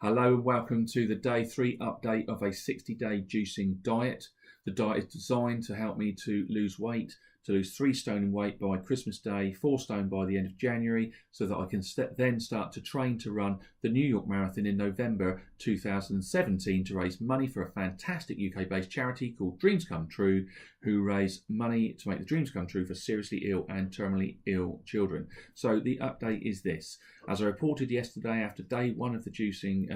Hello and welcome to the day 3 update of a 60-day juicing diet. The diet is designed to help me to lose weight, to lose 3 stone in weight by Christmas Day, 4 stone by the end of January, so that I can then start to train to run the New York Marathon in November 2017 to raise money for a fantastic UK-based charity called Dreams Come True, who raise money to make the dreams come true for seriously ill and terminally ill children. So the update is this. As I reported yesterday, after day 1 of the juicing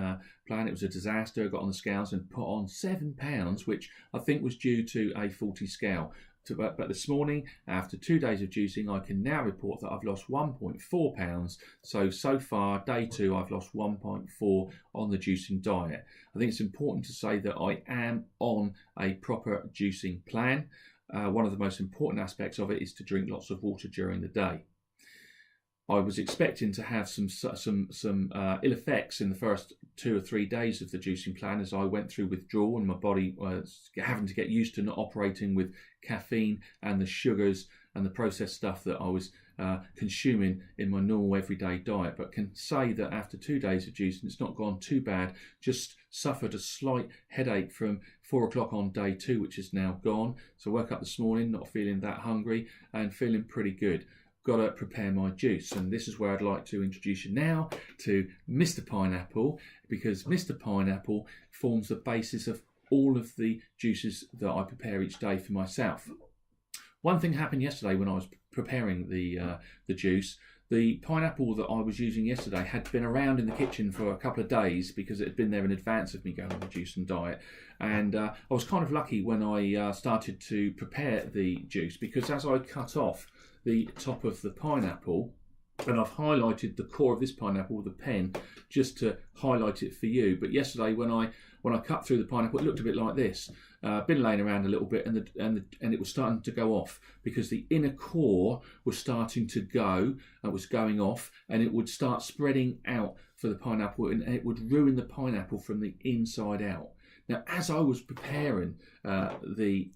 plan, it was a disaster. I got on the scales and put on 7 pounds, which I think was due to a faulty scale. But this morning, after 2 days of juicing, I can now report that I've lost 1.4 pounds. So far, day 2, I've lost 1.4 on the juicing diet. I think it's important to say that I am on a proper juicing plan. One of the most important aspects of it is to drink lots of water during the day. I was expecting to have some ill effects in the first 2 or 3 days of the juicing plan as I went through withdrawal and my body was having to get used to not operating with caffeine and the sugars and the processed stuff that I was consuming in my normal everyday diet. But can say that after 2 days of juicing, it's not gone too bad. Just suffered a slight headache from 4 o'clock on day 2, which is now gone. So I woke up this morning not feeling that hungry and feeling pretty good. Got to prepare my juice, and this is where I'd like to introduce you now to Mr. Pineapple, because Mr. Pineapple forms the basis of all of the juices that I prepare each day for myself. One thing happened yesterday when I was preparing the juice. The pineapple that I was using yesterday had been around in the kitchen for a couple of days because it had been there in advance of me going on the juicing diet. And I was kind of lucky when I started to prepare the juice, because as I cut off the top of the pineapple, and I've highlighted the core of this pineapple with a pen just to highlight it for you. But yesterday when I cut through the pineapple, it looked a bit like this. Been laying around a little bit, and it was starting to go off because the inner core was starting to go, was going off, and it would start spreading out for the pineapple, and it would ruin the pineapple from the inside out. Now, as I was preparing the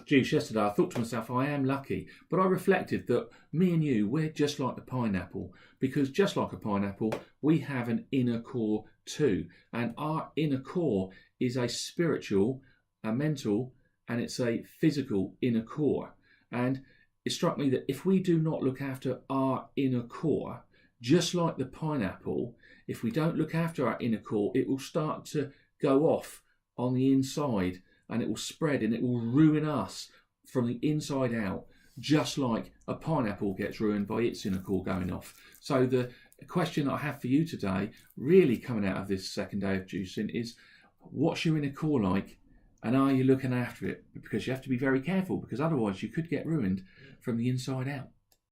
juice yesterday, I thought to myself, I am lucky. But I reflected that me and you, we're just like the pineapple, because just like a pineapple, we have an inner core too. And our inner core is a spiritual, a mental, and it's a physical inner core. And it struck me that if we do not look after our inner core, just like the pineapple, if we don't look after our inner core, it will start to go off on the inside, and it will spread and it will ruin us from the inside out, just like a pineapple gets ruined by its inner core going off. So the question I have for you today, really coming out of this second day of juicing, is what's your inner core like, and are you looking after it? Because you have to be very careful, because otherwise you could get ruined from the inside out.